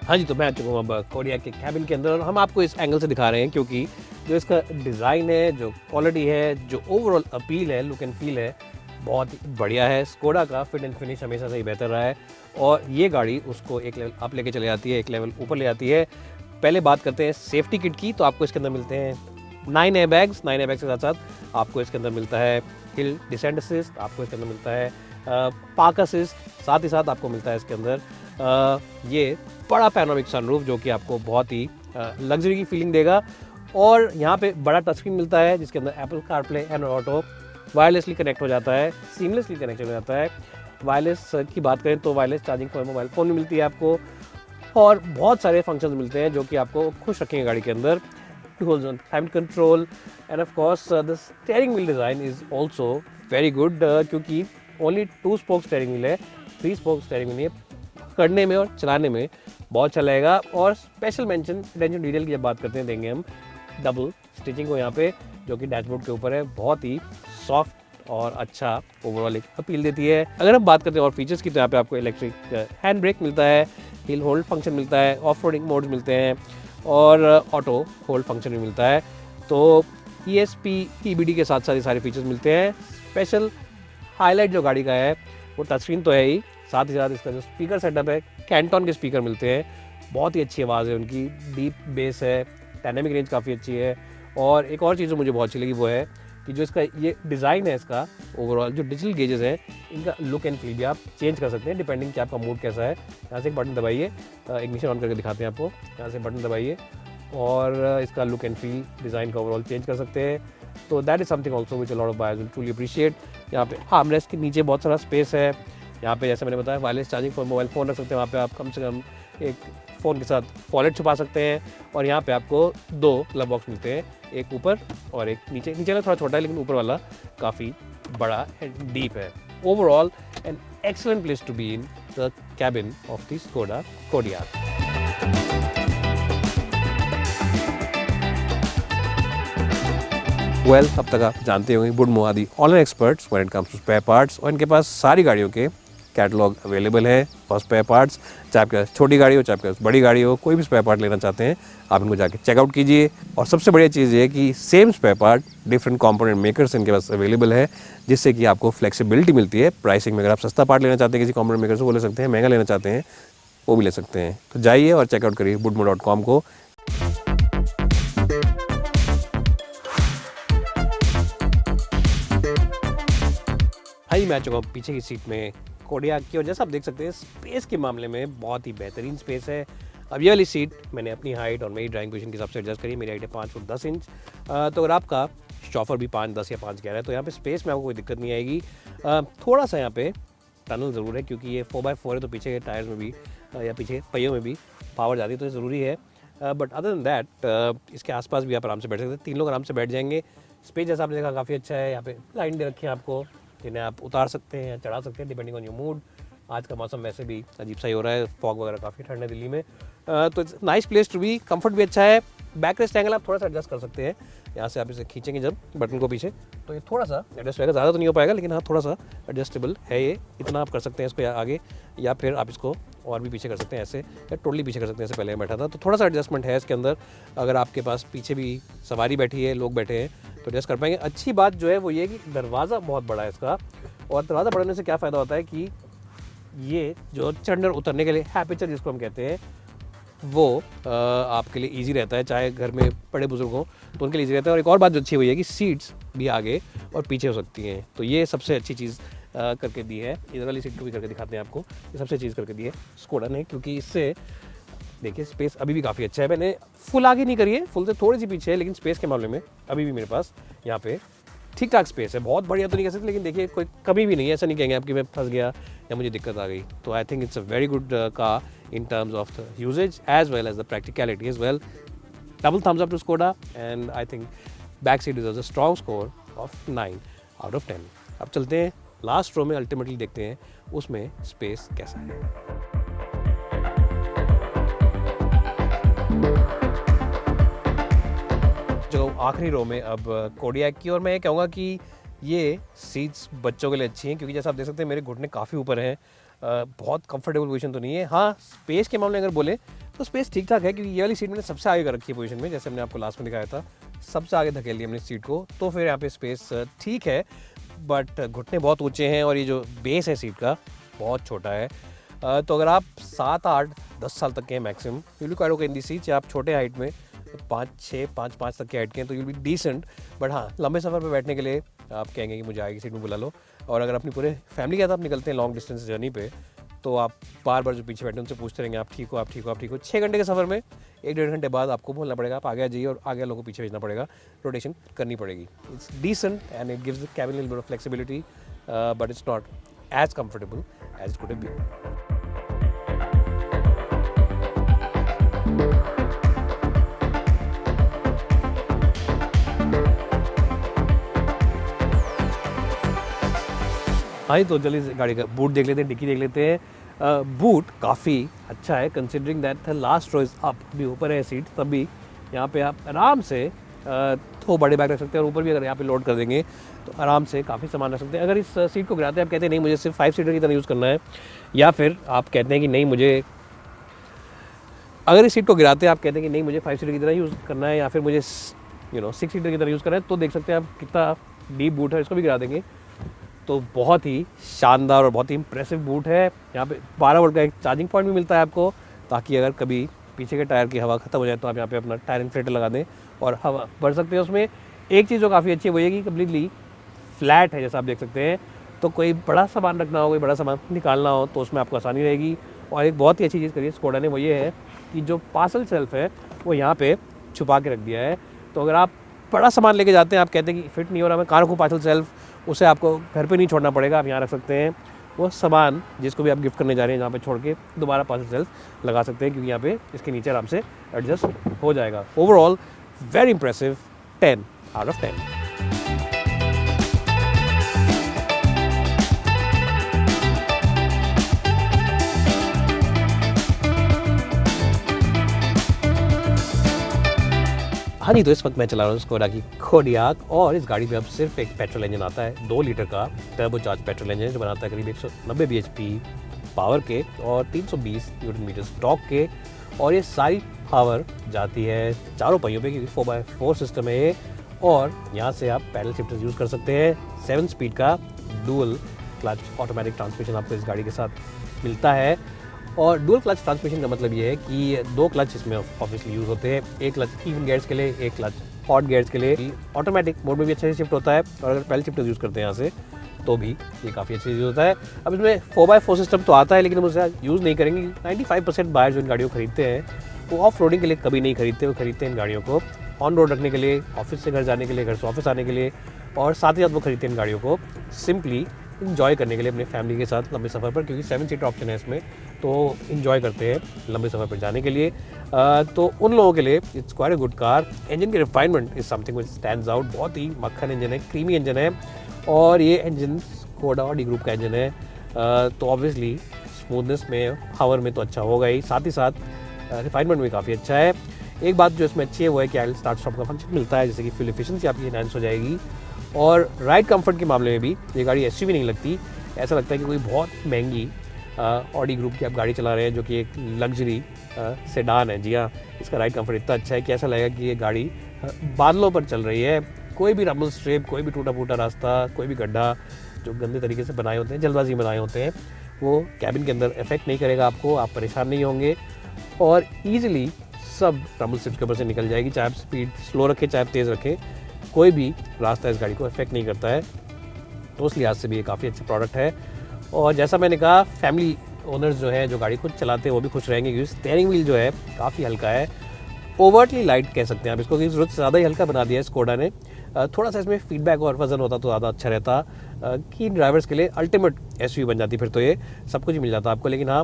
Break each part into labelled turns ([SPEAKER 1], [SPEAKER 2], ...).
[SPEAKER 1] हाँ जी, तो मैं आ चुका हूँ अब कोडियाक के केबिन के अंदर और हम आपको इस एंगल से दिखा रहे हैं क्योंकि जो इसका डिज़ाइन है, जो क्वालिटी है, जो ओवरऑल अपील है, लुक एंड फील है, बहुत ही बढ़िया है। स्कोडा का फिट एंड फिनिश हमेशा से ही बेहतर रहा है और ये गाड़ी उसको एक लेवल अप लेके चले जाती है, एक लेवल ऊपर ले जाती है। पहले बात करते हैं सेफ्टी किट की, तो आपको इसके अंदर मिलते हैं 9 एयरबैग्स। 9 एयरबैग्स के साथ-साथ आपको इसके अंदर मिलता है हिल डिसेंट असिस्ट, आपको इसके अंदर मिलता है पार्क असिस्ट, साथ ही साथ आपको मिलता है इसके अंदर ये बड़ा पैनोरामिक सनरूफ जो कि आपको बहुत ही लग्जरी की फीलिंग देगा। और यहाँ पे बड़ा टच स्क्रीन मिलता है जिसके अंदर Apple CarPlay and auto wirelessly connect हो जाता है, सीमलेसली कनेक्ट हो जाता है। वायरलेस की बात करें तो wireless charging for mobile phone भी मिलती है आपको और बहुत सारे फंक्शंस मिलते हैं जो कि आपको खुश रखेंगे गाड़ी के अंदर। Dual zone climate control end of course the steering wheel design is also very good क्योंकि ओनली 2 स्पोक स्टीयरिंग व्हील है, 3 स्पोक स्टीयरिंग व्हील है। करने में और चलाने में बहुत अच्छा लगेगा। और स्पेशल मेंशन अटेंशन डिटेल की जब बात करते हैं देंगे हम डबल स्टिचिंग को यहाँ पे जो कि डैशबोर्ड के ऊपर है, बहुत ही सॉफ्ट और अच्छा ओवरऑल एक अपील देती है। अगर हम बात करते हैं और फीचर्स की तो यहाँ पे आपको इलेक्ट्रिक हैंड ब्रेक मिलता है, हिल होल्ड फंक्शन मिलता है, ऑफ रोडिंग मोड्स मिलते हैं और ऑटो होल्ड फंक्शन भी मिलता है। तो ESP EBD के साथ साथ ये सारे फीचर्स मिलते हैं। स्पेशल हाईलाइट जो गाड़ी का है वो टच स्क्रीन तो है ही, साथ ही साथ इसका जो स्पीकर सेटअप है, कैंटन के स्पीकर मिलते हैं, बहुत ही अच्छी आवाज़ है उनकी, डीप बेस है, डायनेमिक रेंज काफ़ी अच्छी है। और एक और चीज़ जो मुझे बहुत अच्छी लगी वो है कि जो इसका ये डिज़ाइन है, इसका ओवरऑल जो डिजिटल गेजेस हैं इनका लुक एंड फील भी आप चेंज कर सकते हैं डिपेंडिंग कि आपका मूड कैसा है। यहाँ से एक बटन दबाइए, इग्निशन ऑन करके दिखाते हैं आपको, यहाँ से बटन दबाइए और इसका लुक एंड फील डिज़ाइन का ओवरऑल चेंज कर सकते हैं। तो that is something also which a lot of buyers will truly appreciate. यहाँ पे आर्मरेस्ट के नीचे बहुत सारा स्पेस है, यहाँ पे जैसे मैंने बताया wireless charging for mobile phone रख सकते हैं, वहाँ पे आप कम से कम एक फ़ोन के साथ वॉलेट छुपा सकते हैं। और यहाँ पे आपको 2 ग्लव बॉक्स मिलते हैं, एक ऊपर और एक नीचे। नीचे वाला थोड़ा छोटा है लेकिन ऊपर वाला काफ़ी बड़ा एंड डीप है। Overall an excellent place to be in the cabin of the Skoda Kodiaq. अब तक आप जानते होंगे वुडमो आदि online experts when it comes to spare parts और इनके पास सारी गाड़ियों के कैटलॉग अवेलेबल है और स्पेयर पार्ट्स, चाहे आपके पास छोटी गाड़ी हो चाहे आपके पास बड़ी गाड़ी हो, कोई भी स्पेयर पार्ट लेना चाहते हैं आप इनको जाके चेकआउट कीजिए। और सबसे बढ़िया चीज़ ये है कि same spare part different component makers इनके पास अवेलेबल है, जिससे कि आपको फ्लेक्सिबिलिटी मिलती है प्राइसिंग में। अगर आप सस्ता पार्ट लेना चाहते हैं किसी कंपोनेंट मेकर से वो ले सकते हैं, महंगा लेना चाहते हैं वो भी ले सकते हैं। तो जाइए और चेकआउट करिए woodmo.com को। हाँ, मैं आ चुका हूँ पीछे की सीट में कोडियाक की और जैसा आप देख सकते हैं स्पेस के मामले में बहुत ही बेहतरीन स्पेस है। अब ये वाली सीट मैंने अपनी हाइट और मेरी ड्राइविंग पोजीशन के हिसाब से एडजस्ट करी। मेरी हाइट है 5 फुट 10 इंच, तो अगर आपका शॉफर भी 5'10" या 5'11" है तो यहाँ पे स्पेस में आपको कोई दिक्कत नहीं आएगी। थोड़ा सा यहाँ पे टनल ज़रूर है क्योंकि ये 4x4 है तो पीछे के टायर्स में भी या पीछे पहियों में भी पावर जाती है तो ये ज़रूरी है। बट अदर दैन दैट इसके आसपास भी आप आराम से बैठ सकते हैं, 3 लोग आराम से बैठ जाएंगे। स्पेस जैसा आपने देखा काफ़ी अच्छा है। यहाँ पे लाइन दे रखी है आपको जिन्हें आप उतार सकते हैं या चढ़ा सकते हैं डिपेंडिंग ऑन योर मूड। आज का मौसम वैसे भी अजीब सा ही हो रहा है, फॉग वगैरह काफ़ी ठंड है दिल्ली में, तो it's nice place to be. Comfort भी अच्छा है। बैक रेस्ट एंगल आप थोड़ा सा एडजस्ट कर सकते हैं, यहाँ से आप इसे खींचेंगे जब बटन को पीछे तो ये थोड़ा सा एडजस्ट होगा, ज़्यादा तो नहीं हो पाएगा लेकिन हाँ थोड़ा सा एडजस्टेबल है ये। इतना आप कर सकते हैं इसको या आगे या फिर आप इसको और भी पीछे कर सकते हैं ऐसे, या टोटली पीछे कर सकते हैं। ऐसे पहले बैठा था तो थोड़ा सा एडजस्टमेंट है इसके अंदर। अगर आपके पास पीछे भी सवारी बैठी है, लोग बैठे हैं तो एडजस्ट कर पाएंगे। अच्छी बात जो है वो ये कि दरवाज़ा बहुत बड़ा है इसका, और दरवाज़ा बढ़ने से क्या फ़ायदा होता है कि ये जो चढ़ने उतरने के लिए हैपेचर जिसको हम कहते हैं वो आपके लिए इजी रहता है, चाहे घर में बड़े बुजुर्ग हो तो उनके लिए इजी रहता है। और एक और बात जो अच्छी हुई है कि सीट्स भी आगे और पीछे हो सकती हैं, तो ये सबसे अच्छी चीज़ करके दी है। इधर वाली सीट को भी करके दिखाते हैं आपको, ये सबसे चीज़ करके दी है स्कोडा ने, क्योंकि इससे देखिए स्पेस अभी भी काफ़ी अच्छा है। मैंने फुल आगे नहीं करी है, फुल से थोड़ी सी पीछे है, लेकिन स्पेस के मामले में अभी भी मेरे पास यहाँ पे ठीक ठाक स्पेस है। बहुत बढ़िया तो नहीं कह सकते लेकिन देखिए कोई कमी भी नहीं है, ऐसा नहीं कहेंगे आप कि मैं फंस गया या मुझे दिक्कत आ गई। तो I think it's a very good car in terms of the usage as well as the practicality as well. Double thumbs up to Skoda, and I think backseat deserves a strong score of 9 out of 10. अब चलते हैं last row में, ultimately देखते हैं उसमें space कैसा है। जो आखिरी रो में अब कोडियाक की, और मैं ये कहूँगा कि ये सीट्स बच्चों के लिए अच्छी हैं क्योंकि जैसा आप देख सकते हैं मेरे घुटने काफ़ी ऊपर हैं, बहुत कंफर्टेबल पोजीशन तो नहीं है। हाँ, स्पेस के मामले अगर बोले तो स्पेस ठीक ठाक है, क्योंकि ये वाली सीट मैंने सबसे आगे कर रखी है पोजीशन में, जैसे हमने आपको लास्ट में दिखाया था, सबसे आगे धकेल लिया हमने सीट को, तो फिर यहाँ पे स्पेस ठीक है। बट घुटने बहुत ऊंचे हैं और ये जो बेस है सीट का बहुत छोटा है। तो अगर आप 7, 8, 10 साल तक के हैं maximum, you will quite okay in the seat. या आप छोटे हाइट में 5 तक के हाइट के हैं तो यूल बी डिसेंट। बट हाँ, लंबे सफ़र पर बैठने के लिए आप कहेंगे कि मुझे आगे की सीट में बुला लो। और अगर अपनी पूरे फैमिली के साथ आप निकलते हैं लॉन्ग डिस्टेंस जर्नी पे, तो आप बार बार जो पीछे बैठे उनसे पूछते रहेंगे आप ठीक हो, आप ठीक हो, आप ठीक हो। 6 घंटे के सफ़र में 1-1.5 घंटे बाद आपको बोलना पड़ेगा आप आगे आ जाइए, और आगे लोगों को पीछे भेजना पड़ेगा, रोटेशन करनी पड़ेगी। It's decent and it gives the cabin little bit of flexibility, but it's not as comfortable as it could have been. हाँ, तो जल्दी से गाड़ी का बूट देख लेते हैं, डिक्की देख लेते हैं। बूट काफ़ी अच्छा है considering that the last row is up, भी ऊपर है सीट, तब भी यहाँ पे आप आराम से 2 बड़े बैग रख सकते हैं, और ऊपर भी अगर यहाँ पे लोड कर देंगे तो आराम से काफ़ी सामान रख सकते हैं। अगर इस सीट को गिराते हैं, आप कहते हैं नहीं मुझे सिर्फ 5 सीटर की तरह यूज़ करना है, या फिर आप कहते हैं कि नहीं मुझे, अगर इस सीट को गिराते हैं आप कहते हैं कि नहीं मुझे 5 सीटर की तरह यूज़ करना है, या फिर मुझे 6 सीटर की तरह यूज़ करना है, तो देख सकते हैं आप कितना डीप बूट है, इसको भी गिरा देंगे तो बहुत ही शानदार और बहुत ही इंप्रेसिव बूट है। यहाँ पे 12 वोल्ट का एक चार्जिंग पॉइंट भी मिलता है आपको, ताकि अगर कभी पीछे के टायर की हवा ख़त्म हो जाए तो आप यहाँ पे अपना टायर इन्फ्लेटर लगा दें और हवा भर सकते हैं उसमें। एक चीज़ जो काफ़ी अच्छी है वो ये कि कम्प्लीटली फ्लैट है, जैसा आप देख सकते हैं, तो कोई बड़ा सामान रखना हो, कोई बड़ा सामान निकालना हो तो उसमें आपको आसानी रहेगी। और एक बहुत ही अच्छी चीज़ करी है स्कोडा ने, वो ये है कि जो पार्सल शेल्फ है वो यहाँ पे छुपा के रख दिया है। तो अगर आप बड़ा सामान लेके जाते हैं, आप कहते हैं कि फिट नहीं हो रहा, मैं कहाँ रखूँ पार्सल शेल्फ, उसे आपको घर पे नहीं छोड़ना पड़ेगा, आप यहाँ रख सकते हैं वो सामान जिसको भी आप गिफ्ट करने जा रहे हैं, जहाँ पे छोड़ के दोबारा पार्सल शेल्फ लगा सकते हैं, क्योंकि यहाँ पे इसके नीचे आराम से एडजस्ट हो जाएगा। Overall very impressive, 10 out of 10। हाँ जी, तो इस वक्त मैं चला रहा हूँ स्कोडा की कोडियाक, और इस गाड़ी में अब सिर्फ एक पेट्रोल इंजन आता है, 2 लीटर का टर्बो चार्ज पेट्रोल इंजन, जो बनाता है करीब 190 bhp पावर के और 320 न्यूटन मीटर टॉर्क के। और ये सारी पावर जाती है चारों पहियों पे, क्योंकि 4x4 सिस्टम है ये। और यहाँ से आप पैडल शिफ्टर यूज़ कर सकते हैं। 7 स्पीड का डुअल क्लच ऑटोमेटिक ट्रांसमिशन आपको इस गाड़ी के साथ मिलता है। और डुअल क्लच ट्रांसमिशन का मतलब ये है कि 2 क्लच इसमें ऑब्वियसली यूज़ होते हैं, एक क्लच इवन गियर्स के लिए, एक क्लच ऑड गियर्स के लिए। ऑटोमेटिक मोड में भी अच्छे से शिफ्ट होता है, और अगर पैडल शिफ्टर यूज़ करते हैं यहाँ से तो भी ये काफ़ी अच्छे से यूज़ होता है। अब इसमें 4x4 सिस्टम तो आता है, लेकिन हम उसे यूज़ नहीं करेंगे। 95% बायर जो इन गाड़ियों को खरीदते हैं वो ऑफ रोडिंग के लिए कभी नहीं खरीदते, वो खरीदते हैं इन गाड़ियों को ऑन रोड रखने के लिए, ऑफिस से घर जाने के लिए, घर से ऑफिस आने के लिए, और साथ ही साथ वो खरीदते हैं इन गाड़ियों को सिंपली इन्जॉय करने के लिए अपने फैमिली के साथ लंबे सफ़र पर, क्योंकि 7 सीटर ऑप्शन है इसमें, तो इन्जॉय करते हैं लंबे सफ़र पर जाने के लिए। तो उन लोगों के लिए it's quite a good car. Engine की refinement is something which stands out, बहुत ही मक्खन इंजन है, क्रीमी इंजन है, और ये इंजन स्कोडा ऑडी ग्रुप का इंजन है। तो ऑब्वियसली स्मूथनेस में, पावर में तो अच्छा होगा ही, साथ ही साथ रिफाइनमेंट में काफ़ी अच्छा है। एक बात जो इसमें अच्छी है वो है कि आइल स्टार्ट स्टॉप का फंक्शन मिलता है, जैसे कि फ्यूल एफिशिएंसी आपकी इनहांस हो जाएगी। और राइड कंफर्ट के मामले में भी ये गाड़ी एसयूवी नहीं लगती, ऐसा लगता है कि कोई बहुत महंगी ऑडी ग्रुप की आप गाड़ी चला रहे हैं, जो कि एक लग्जरी सेडान है। जी हाँ, इसका राइड कंफर्ट इतना अच्छा है कि ऐसा लगेगा कि ये गाड़ी बादलों पर चल रही है। कोई भी रबल स्ट्रेप, कोई भी टूटा फूटा रास्ता, कोई भी गड्ढा जो गंदे तरीके से बनाए होते हैं, जल्दबाजी में बनाए होते हैं, वो कैबिन के अंदर इफेक्ट नहीं करेगा आपको, आप परेशान नहीं होंगे, और ईजिली सब रबल स्ट्रिप्स के ऊपर से निकल जाएगी। चाहे आप स्पीड स्लो रखें, चाहे आप तेज़ रखें, कोई भी रास्ता इस गाड़ी को इफेक्ट नहीं करता है। तो उस लिहाज से भी ये काफ़ी अच्छा प्रोडक्ट है। और जैसा मैंने कहा, फैमिली ओनर्स जो हैं, जो गाड़ी खुद चलाते हैं, वो भी खुश रहेंगे, क्योंकि स्टीयरिंग व्हील जो है काफ़ी हल्का है, ओवरटली लाइट कह सकते हैं आप इसको, कि ज़रूरत से ज़्यादा ही हल्का बना दिया है स्कोडा ने। थोड़ा सा इसमें फीडबैक और वजन होता तो ज़्यादा अच्छा रहता, कि ड्राइवर्स के लिए अल्टीमेट एसयूवी बन जाती, फिर तो ये सब कुछ ही मिल जाता आपको। लेकिन हाँ,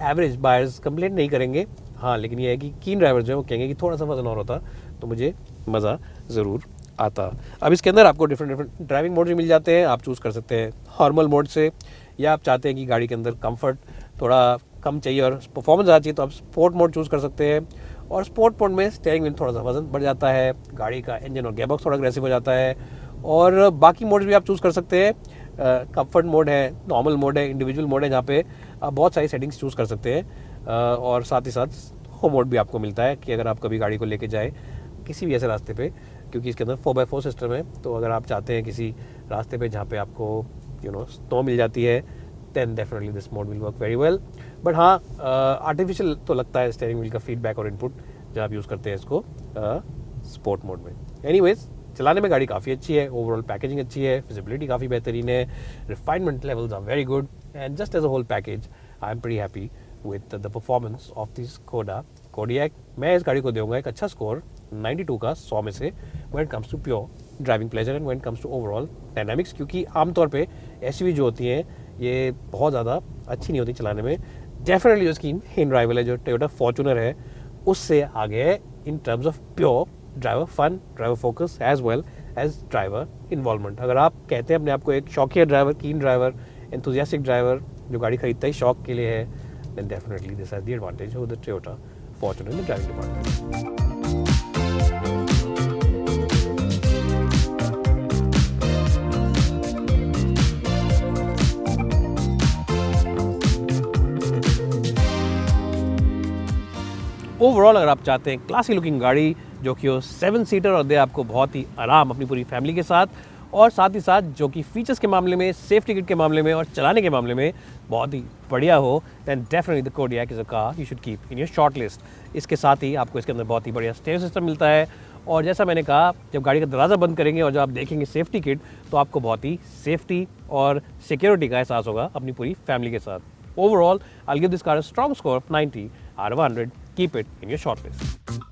[SPEAKER 1] एवरेज बायर्स कंप्लेंट नहीं करेंगे। हाँ, लेकिन ये है कि कीन ड्राइवर्स जो है वो कहेंगे कि थोड़ा सा वजन और होता तो मुझे मज़ा ज़रूर आता। अब इसके अंदर आपको डिफरेंट ड्राइविंग मोड भी मिल जाते हैं, आप चूज़ कर सकते हैं नॉर्मल मोड से, या आप चाहते हैं कि गाड़ी के अंदर कंफर्ट थोड़ा कम चाहिए और परफॉर्मेंस ज़्यादा चाहिए तो आप स्पोर्ट मोड चूज़ कर सकते हैं। और स्पोर्ट मोड में स्टीयरिंग व्हील थोड़ा सा वजन बढ़ जाता है, गाड़ी का इंजन और गियरबॉक्स थोड़ा अग्रेसिव हो जाता है, और बाकी मोड्स भी आप चूज़ कर सकते हैं। कंफर्ट मोड है, नॉर्मल मोड है, इंडिविजुअल मोड है, जहाँ पे आप बहुत सारी सेटिंग्स चूज़ कर सकते हैं। और साथ ही साथ होम मोड भी आपको मिलता है कि अगर आप कभी गाड़ी को लेके जाए किसी भी ऐसे रास्ते पे, क्योंकि इसके अंदर 4x4 सिस्टम है, तो अगर आप चाहते हैं किसी रास्ते पे जहाँ पे आपको स्नो मिल जाती है, then definitely this mode will work very well. But हाँ, आर्टिफिशियल तो लगता है स्टीयरिंग व्हील का फीडबैक और इनपुट जब आप यूज़ करते हैं इसको स्पोर्ट मोड में। एनीवेज, चलाने में गाड़ी काफ़ी अच्छी है, ओवरऑल पैकेजिंग अच्छी है, विजिबिलिटी काफ़ी बेहतरीन है, refinement levels are very good, and just as a whole package I am pretty happy with the performance of this Skoda Kodiaq. मैं इस गाड़ी को दूंगा एक अच्छा स्कोर 92 का 100 में से when it comes to pure driving pleasure and when it comes to overall dynamics, क्योंकि आमतौर पे एसयूवी जो होती हैं ये बहुत ज़्यादा अच्छी नहीं होती चलाने में। डेफिनेटली जो इसकी मेन राइवल है जो टोयोटा फॉर्च्यूनर है उससे आगे है in terms of pure driver fun, driver focus as well as driver involvement. अगर आप कहते हैं अपने आप को एक शौकिया ड्राइवर, कीन ड्राइवर, एंथुजियास्टिक ड्राइवर जो गाड़ी खरीदता ही शौक के लिए है, then definitely this has the advantage of the Toyota Fortuner in the driving department. Overall अगर आप चाहते हैं क्लासी लुकिंग गाड़ी जो कि हो 7 सीटर और दे आपको बहुत ही आराम अपनी पूरी फैमिली के साथ, और साथ ही साथ जो कि फीचर्स के मामले में, सेफ्टी किट के मामले में और चलाने के मामले में बहुत ही बढ़िया हो, than definitely the Kodiaq is a car you should keep in your short list. इसके साथ ही आपको इसके अंदर बहुत ही बढ़िया स्टीयरिंग सिस्टम मिलता है, और जैसा मैंने कहा जब गाड़ी का दरवाज़ा बंद करेंगे और जब आप देखेंगे सेफ्टी किट तो आपको बहुत ही सेफ्टी और सिक्योरिटी का एहसास होगा अपनी पूरी फैमिली के साथ। Overall I will give this car a strong score of 90 out of 100. Keep it in your shortlist.